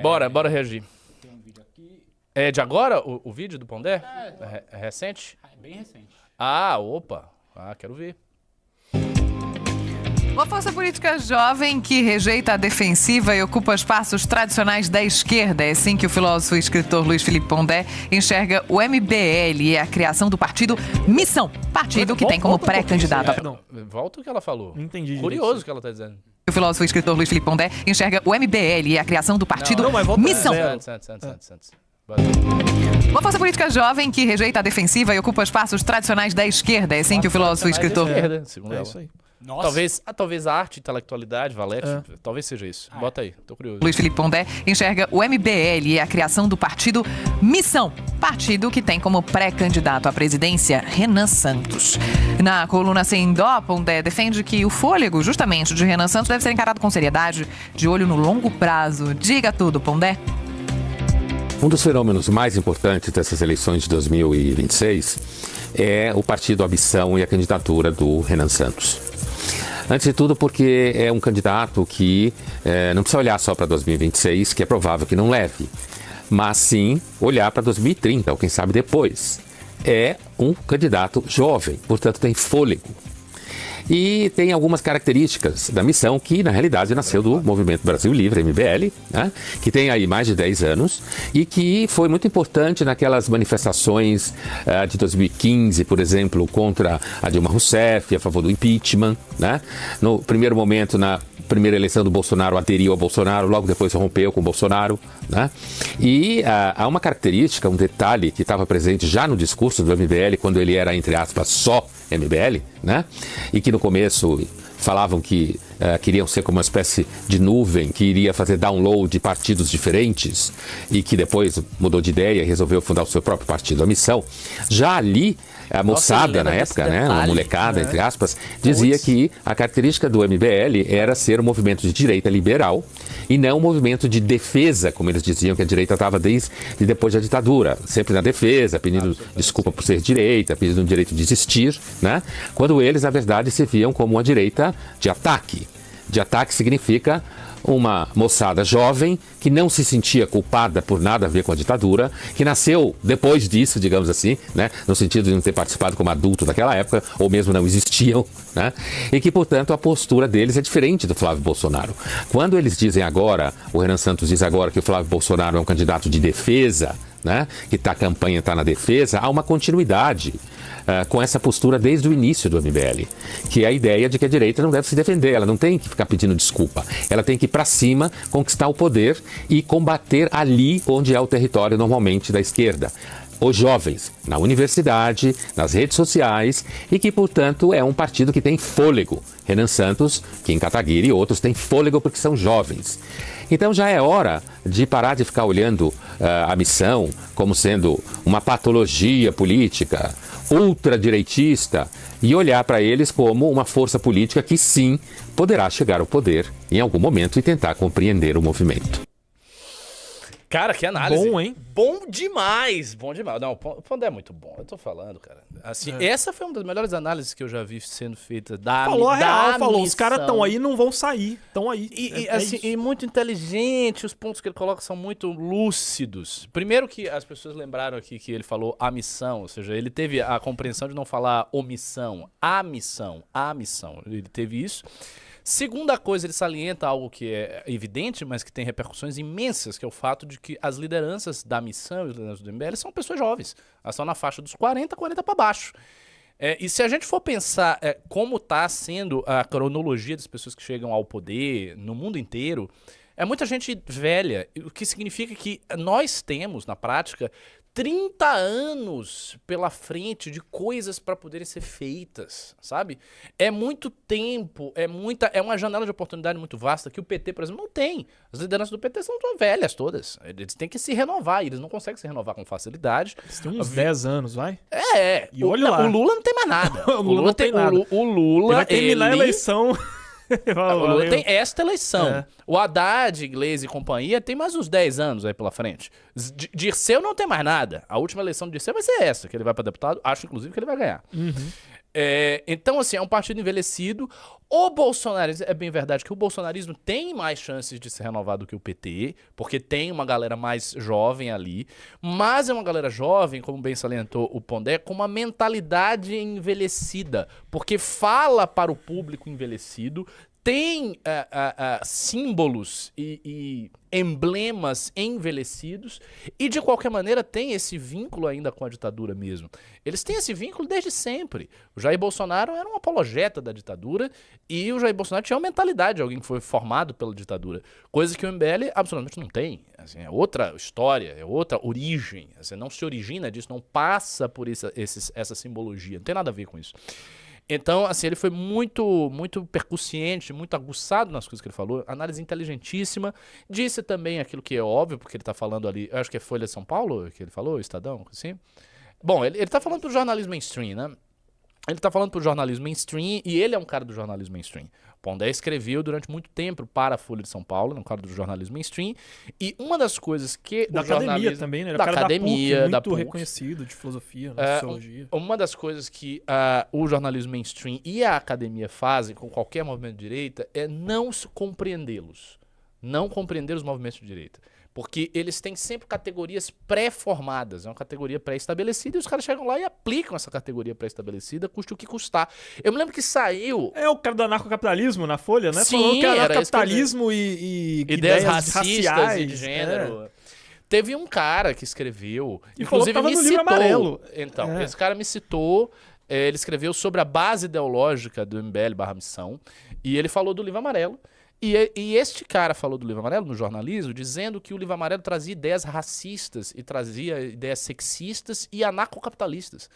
Bora reagir. Tem um vídeo aqui. É de agora o vídeo do Pondé? É recente? É bem recente. Opa. Quero ver. Uma força política jovem que rejeita a defensiva e ocupa espaços tradicionais da esquerda. É assim que o filósofo e escritor Luiz Felipe Pondé enxerga o MBL e a criação do partido Missão. Partido que tem como pré-candidato. Volta o que ela falou. Não entendi. Curioso o que ela tá dizendo. O filósofo e escritor Luiz Felipe Pondé enxerga o MBL e a criação do partido Missão. Antes. Uma força política jovem que rejeita a defensiva e ocupa espaços tradicionais da esquerda. É assim que o filósofo e escritor... Segundo É ela. isso aí. Nossa. Talvez a arte, intelectualidade, Valete, talvez seja isso. Bota aí, tô curioso. Luiz Felipe Pondé enxerga o MBL e a criação do partido Missão. Partido que tem como pré-candidato à presidência Renan Santos. Na coluna Sem Dó, Pondé defende que o fôlego, justamente, de Renan Santos deve ser encarado com seriedade, de olho no longo prazo. Diga tudo, Pondé. Um dos fenômenos mais importantes dessas eleições de 2026 é o partido Ambição e a candidatura do Renan Santos. Antes de tudo porque é um candidato que não precisa olhar só para 2026, que é provável que não leve, mas sim olhar para 2030, ou quem sabe depois. É um candidato jovem, portanto tem fôlego. E tem algumas características da missão que, na realidade, nasceu do Movimento Brasil Livre, MBL, né? Que tem aí mais de 10 anos e que foi muito importante naquelas manifestações de 2015, por exemplo, contra a Dilma Rousseff, a favor do impeachment, né? No primeiro momento, na primeira eleição do Bolsonaro, aderiu ao Bolsonaro, logo depois rompeu com o Bolsonaro, né? E há uma característica, um detalhe que estava presente já no discurso do MBL, quando ele era, entre aspas, só MBL, né? E que no começo falavam que queriam ser como uma espécie de nuvem que iria fazer download de partidos diferentes e que depois mudou de ideia e resolveu fundar o seu próprio partido, a Missão. Já ali, a moçada na época, né, uma molecada, entre aspas, dizia que a característica do MBL era ser um movimento de direita liberal e não um movimento de defesa, como eles diziam que a direita estava desde depois da ditadura, sempre na defesa, pedindo desculpa por ser direita, pedindo o direito de existir, né? Quando eles, na verdade, se viam como uma direita de ataque. De ataque significa uma moçada jovem que não se sentia culpada por nada a ver com a ditadura, que nasceu depois disso, digamos assim, né, no sentido de não ter participado como adulto daquela época, ou mesmo não existiam, né, e que, portanto, a postura deles é diferente do Flávio Bolsonaro. Quando eles dizem agora, o Renan Santos diz agora que o Flávio Bolsonaro é um candidato de defesa, né, que a campanha está na defesa, há uma continuidade com essa postura desde o início do MBL, que é a ideia de que a direita não deve se defender, ela não tem que ficar pedindo desculpa, ela tem que ir para cima, conquistar o poder e combater ali onde é o território normalmente da esquerda. Os jovens, na universidade, nas redes sociais e que, portanto, é um partido que tem fôlego. Renan Santos, Kim Kataguiri e outros têm fôlego porque são jovens. Então já é hora de parar de ficar olhando a missão como sendo uma patologia política, ultradireitista, e olhar para eles como uma força política que sim poderá chegar ao poder em algum momento e tentar compreender o movimento. Cara, que análise. Bom, hein? Bom demais. Não, o Pondé é muito bom, eu tô falando, cara. Assim, essa foi uma das melhores análises que eu já vi sendo feita da Falou a real, falou. Os missão. caras estão aí, não vão sair. Estão aí. E muito inteligente, os pontos que ele coloca são muito lúcidos. Primeiro que as pessoas lembraram aqui que ele falou a missão, ou seja, ele teve a compreensão de não falar omissão, a missão. Ele teve isso. Segunda coisa, ele salienta algo que é evidente, mas que tem repercussões imensas, que é o fato de que as lideranças da missão e as lideranças do MBL são pessoas jovens. Elas estão na faixa dos 40 para baixo. E se a gente for pensar como está sendo a cronologia das pessoas que chegam ao poder no mundo inteiro, é muita gente velha, o que significa que nós temos, na prática, 30 anos pela frente de coisas para poderem ser feitas, sabe? É muito tempo, é uma janela de oportunidade muito vasta que o PT, por exemplo, não tem. As lideranças do PT são velhas todas. Eles têm que se renovar e eles não conseguem se renovar com facilidade. Eles têm uns 10 anos, vai? E olha lá. O Lula não tem mais nada. O Lula não tem nada. O Lula, ele vai terminar a eleição. O Lula tem esta eleição. O Haddad, Gleisi e companhia tem mais uns 10 anos aí pela frente. Dirceu não tem mais nada. A última eleição de Dirceu vai ser essa, que ele vai para deputado. Acho, inclusive, que ele vai ganhar. Então, assim, é um partido envelhecido. O bolsonarismo, é bem verdade que o bolsonarismo tem mais chances de se renovar do que o PT, porque tem uma galera mais jovem ali, mas é uma galera jovem, como bem salientou o Pondé, com uma mentalidade envelhecida, porque fala para o público envelhecido, tem símbolos e emblemas envelhecidos e, de qualquer maneira, tem esse vínculo ainda com a ditadura mesmo. Eles têm esse vínculo desde sempre. O Jair Bolsonaro era um apologeta da ditadura e o Jair Bolsonaro tinha uma mentalidade de alguém que foi formado pela ditadura, coisa que o MBL absolutamente não tem. Assim, é outra história, é outra origem. Assim, não se origina disso, não passa por essa simbologia. Não tem nada a ver com isso. Então, assim, ele foi muito percussiente, muito aguçado nas coisas que ele falou, análise inteligentíssima, disse também aquilo que é óbvio, porque ele tá falando ali, eu acho que é Folha de São Paulo que ele falou, Estadão, assim. Bom, ele tá falando pro jornalismo mainstream, né? Ele tá falando pro jornalismo mainstream e ele é um cara do jornalismo mainstream. Pondé escreveu durante muito tempo para a Folha de São Paulo, um cara do jornalismo mainstream, e uma das coisas que da o academia jornalismo... também, né? Da academia, da PUC, muito PUC, reconhecido de filosofia, sociologia. Uma das coisas que o jornalismo mainstream e a academia fazem com qualquer movimento de direita é não compreendê-los. Não compreender os movimentos de direita. Porque eles têm sempre categorias pré-formadas, é uma categoria pré-estabelecida, e os caras chegam lá e aplicam essa categoria pré-estabelecida, custe o que custar. Eu me lembro que saiu... É o cara do anarcocapitalismo na Folha, né? Sim, falou que era anarcocapitalismo e ideias racistas raciais, e de gênero. Teve um cara que escreveu, E inclusive falou que tava me no livro amarelo. Então, esse cara me citou, ele escreveu sobre a base ideológica do MBL/Missão, e ele falou do livro amarelo. E este cara falou do livro amarelo no jornalismo, dizendo que o livro amarelo trazia ideias racistas e trazia ideias sexistas e anarcocapitalistas.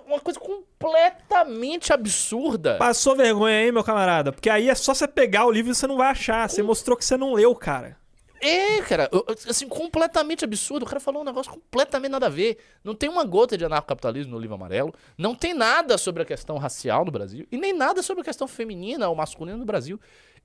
Uma coisa completamente absurda. Passou vergonha aí, meu camarada, porque aí é só você pegar o livro e você não vai achar. Você mostrou que você não leu, cara. Cara, assim, completamente absurdo. O cara falou um negócio completamente nada a ver. Não tem uma gota de anarcocapitalismo no livro amarelo. Não tem nada sobre a questão racial no Brasil. E nem nada sobre a questão feminina ou masculina no Brasil.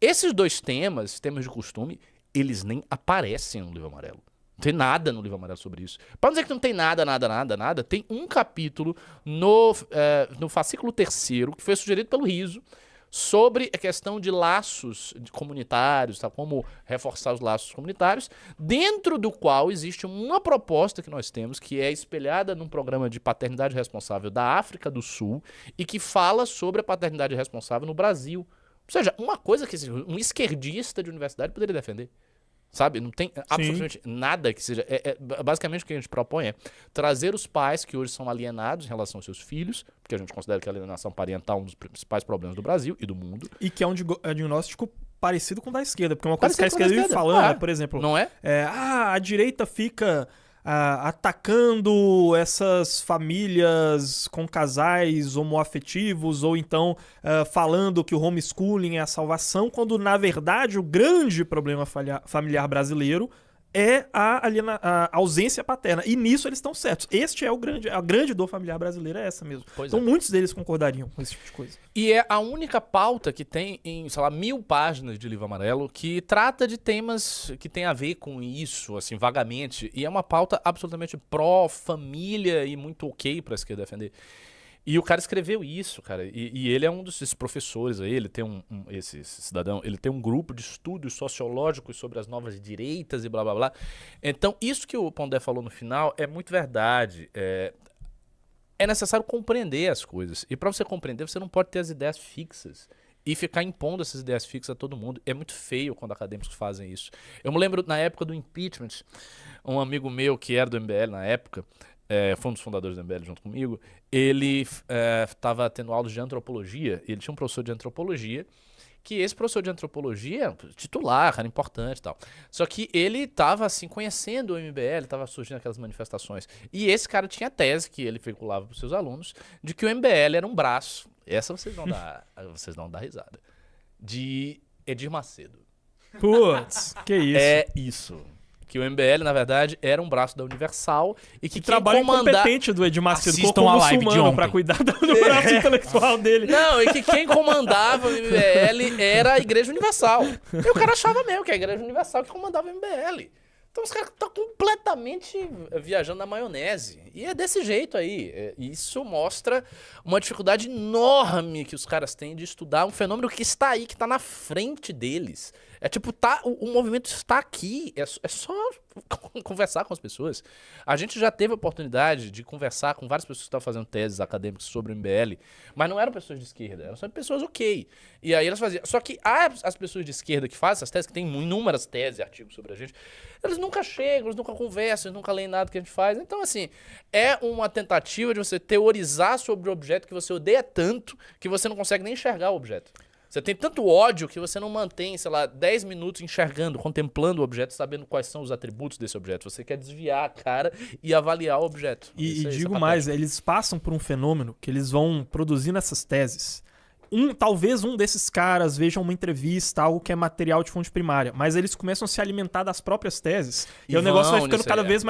Esses dois temas de costume, eles nem aparecem no livro amarelo. Não tem nada no livro amarelo sobre isso. Para não dizer que não tem nada, tem um capítulo no fascículo 3º, que foi sugerido pelo Riso, sobre a questão de laços comunitários, tá? Como reforçar os laços comunitários, dentro do qual existe uma proposta que nós temos, que é espelhada num programa de paternidade responsável da África do Sul e que fala sobre a paternidade responsável no Brasil. Ou seja, uma coisa que um esquerdista de universidade poderia defender. Sabe? Não tem absolutamente nada que seja... basicamente o que a gente propõe é trazer os pais que hoje são alienados em relação aos seus filhos, porque a gente considera que a alienação parental é um dos principais problemas do Brasil e do mundo. E que é um diagnóstico parecido com o da esquerda, porque uma coisa que a esquerda vive falando, por exemplo... Não é? A direita fica... atacando essas famílias com casais homoafetivos ou então falando que o homeschooling é a salvação, quando na verdade o grande problema familiar brasileiro é a ausência paterna. E nisso eles estão certos. A grande dor familiar brasileira é essa mesmo. Então muitos deles concordariam com esse tipo de coisa. E é a única pauta que tem em, sei lá, 1000 páginas de livro amarelo que trata de temas que tem a ver com isso, assim, vagamente. E é uma pauta absolutamente pró-família e muito ok pra esquerda defender. E o cara escreveu isso, cara, e ele é um desses professores aí, ele tem esse cidadão, ele tem um grupo de estudos sociológicos sobre as novas direitas e blá blá blá. Então, isso que o Pondé falou no final é muito verdade. É necessário compreender as coisas. E para você compreender, você não pode ter as ideias fixas e ficar impondo essas ideias fixas a todo mundo. É muito feio quando acadêmicos fazem isso. Eu me lembro, na época do impeachment, um amigo meu que era do MBL na época, foi um dos fundadores do MBL junto comigo, ele estava tendo aulas de antropologia, ele tinha um professor de antropologia, que esse professor de antropologia, titular, cara, importante e tal. Só que ele estava, assim, conhecendo o MBL, estava surgindo aquelas manifestações. E esse cara tinha tese, que ele veiculava para os seus alunos, de que o MBL era um braço, essa vocês vão dar risada, de Edir Macedo. Putz, que isso. É isso. Que o MBL, na verdade, era um braço da Universal e que trabalho incompetente do Edir Macedo, colocou um muçulmano pra cuidar do braço intelectual dele. Não, e que quem comandava o MBL era a Igreja Universal. E o cara achava mesmo que a Igreja Universal que comandava o MBL. Então os caras estão completamente viajando na maionese. E é desse jeito aí. Isso mostra uma dificuldade enorme que os caras têm de estudar um fenômeno que está aí, que está na frente deles. É tipo, o movimento está aqui. É só conversar com as pessoas. A gente já teve a oportunidade de conversar com várias pessoas que estavam fazendo teses acadêmicas sobre o MBL, mas não eram pessoas de esquerda, eram só pessoas ok. E aí elas faziam. Só que as pessoas de esquerda que fazem essas teses, que tem inúmeras teses e artigos sobre a gente, eles nunca chegam, eles nunca conversam, eles nunca leem nada que a gente faz. Então, assim, é uma tentativa de você teorizar sobre o objeto que você odeia tanto que você não consegue nem enxergar o objeto. Você tem tanto ódio que você não mantém, sei lá, 10 minutos enxergando, contemplando o objeto, sabendo quais são os atributos desse objeto. Você quer desviar a cara e avaliar o objeto. E digo mais, eles passam por um fenômeno que eles vão produzindo essas teses. Talvez um desses caras veja uma entrevista, algo que é material de fonte primária, mas eles começam a se alimentar das próprias teses. E o negócio vai ficando cada vez mais